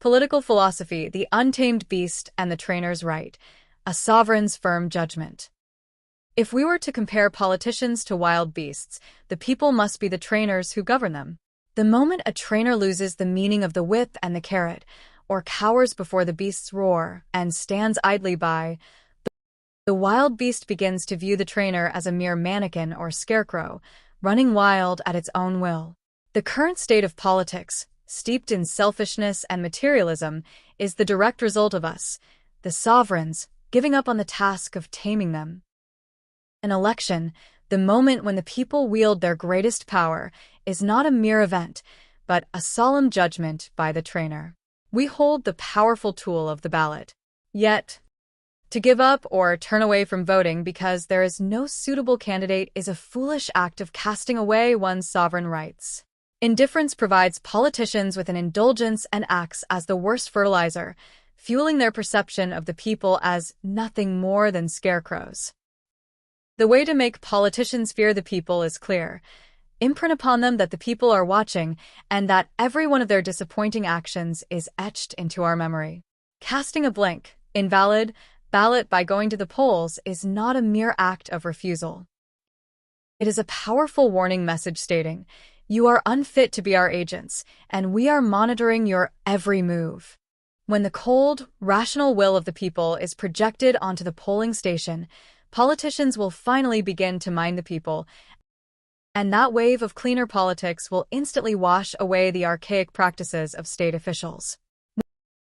Political philosophy, the untamed beast and the trainer's right, a sovereign's firm judgment. If we were to compare politicians to wild beasts, the people must be the trainers who govern them. The moment a trainer loses the meaning of the whip and the carrot, or cowers before the beast's roar and stands idly by, the wild beast begins to view the trainer as a mere mannequin or scarecrow, running wild at its own will. The current state of politics, steeped in selfishness and materialism, is the direct result of us, the sovereigns, giving up on the task of taming them. An election, the moment when the people wield their greatest power, is not a mere event, but a solemn judgment by the trainer. We hold the powerful tool of the ballot. Yet, to give up or turn away from voting because there is no suitable candidate is a foolish act of casting away one's sovereign rights. Indifference provides politicians with an indulgence and acts as the worst fertilizer, fueling their perception of the people as nothing more than scarecrows. The way to make politicians fear the people is clear. Imprint upon them that the people are watching and that every one of their disappointing actions is etched into our memory. Casting a blank, invalid, ballot by going to the polls is not a mere act of refusal. It is a powerful warning message stating, "You are unfit to be our agents, and we are monitoring your every move." When the cold, rational will of the people is projected onto the polling station, politicians will finally begin to mind the people, and that wave of cleaner politics will instantly wash away the archaic practices of state officials.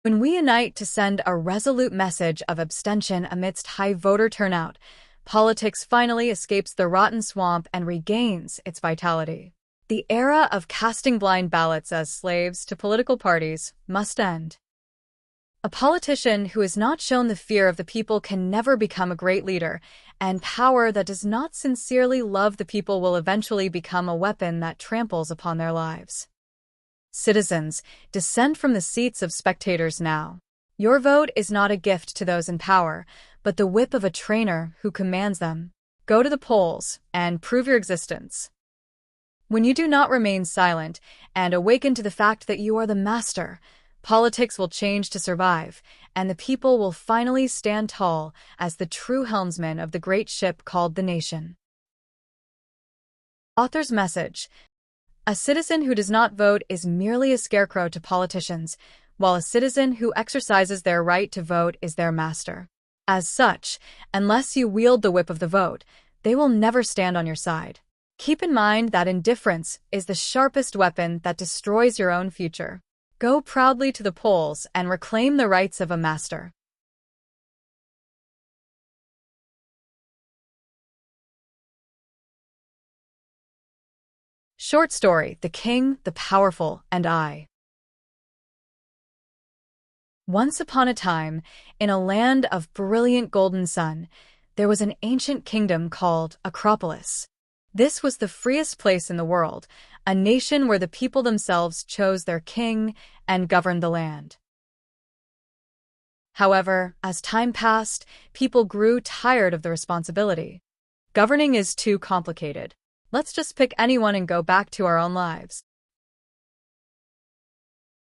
When we unite to send a resolute message of abstention amidst high voter turnout, politics finally escapes the rotten swamp and regains its vitality. The era of casting blind ballots as slaves to political parties must end. A politician who has not shown the fear of the people can never become a great leader, and power that does not sincerely love the people will eventually become a weapon that tramples upon their lives. Citizens, descend from the seats of spectators now. Your vote is not a gift to those in power, but the whip of a trainer who commands them. Go to the polls and prove your existence. When you do not remain silent and awaken to the fact that you are the master, politics will change to survive, and the people will finally stand tall as the true helmsman of the great ship called the nation. Author's message: a citizen who does not vote is merely a scarecrow to politicians, while a citizen who exercises their right to vote is their master. As such, unless you wield the whip of the vote, they will never stand on your side. Keep in mind that indifference is the sharpest weapon that destroys your own future. Go proudly to the polls and reclaim the rights of a master. Short story: The King, the Powerful, and I. Once upon a time, in a land of brilliant golden sun, there was an ancient kingdom called Acropolis. This was the freest place in the world, a nation where the people themselves chose their king and governed the land. However, as time passed, people grew tired of the responsibility. Governing is too complicated. Let's just pick anyone and go back to our own lives.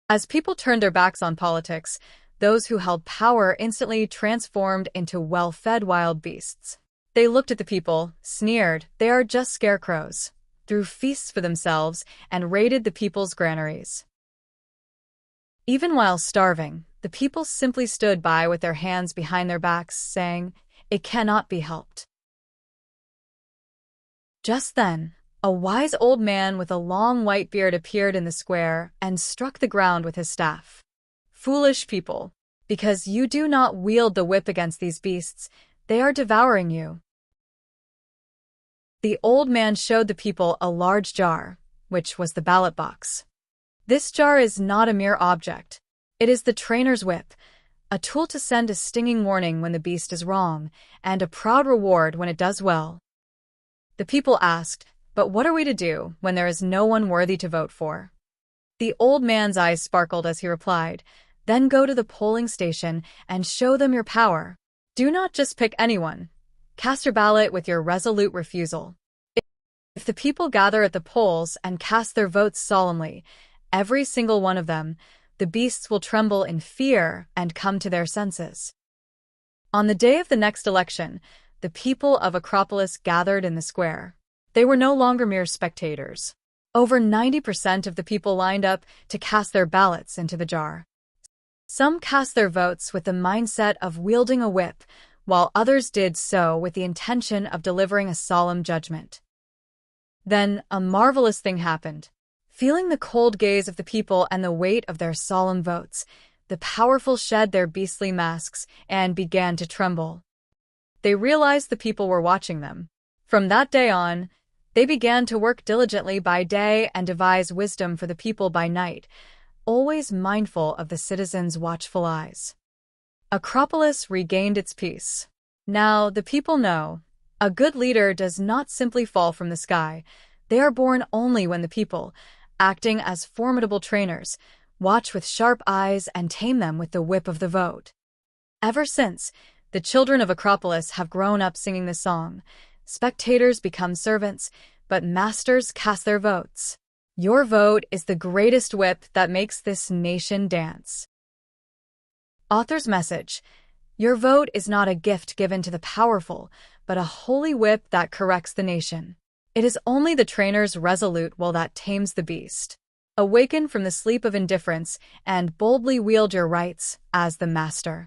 As people turned their backs on politics, those who held power instantly transformed into well-fed wild beasts. They looked at the people, sneered, "They are just scarecrows," threw feasts for themselves, and raided the people's granaries. Even while starving, the people simply stood by with their hands behind their backs, saying, "It cannot be helped." Just then, a wise old man with a long white beard appeared in the square and struck the ground with his staff. "Foolish people, because you do not wield the whip against these beasts, they are devouring you." The old man showed the people a large jar, which was the ballot box. This jar is not a mere object. It is the trainer's whip, a tool to send a stinging warning when the beast is wrong, and a proud reward when it does well. The people asked, "But what are we to do when there is no one worthy to vote for?" The old man's eyes sparkled as he replied, "Then go to the polling station and show them your power. Do not just pick anyone. Cast your ballot with your resolute refusal." If the people gather at the polls and cast their votes solemnly, every single one of them, the beasts will tremble in fear and come to their senses. On the day of the next election, the people of Acropolis gathered in the square. They were no longer mere spectators. Over 90% of the people lined up to cast their ballots into the jar. Some cast their votes with the mindset of wielding a whip, while others did so with the intention of delivering a solemn judgment. Then a marvelous thing happened. Feeling the cold gaze of the people and the weight of their solemn votes, the powerful shed their beastly masks and began to tremble. They realized the people were watching them. From that day on, they began to work diligently by day and devise wisdom for the people by night, always mindful of the citizens' watchful eyes. Acropolis regained its peace. Now the people know, a good leader does not simply fall from the sky. They are born only when the people, acting as formidable trainers, watch with sharp eyes and tame them with the whip of the vote. Ever since, the children of Acropolis have grown up singing the song, "Spectators become servants, but masters cast their votes." Your vote is the greatest whip that makes this nation dance. Author's message: your vote is not a gift given to the powerful, but a holy whip that corrects the nation. It is only the trainer's resolute will that tames the beast. Awaken from the sleep of indifference and boldly wield your rights as the master.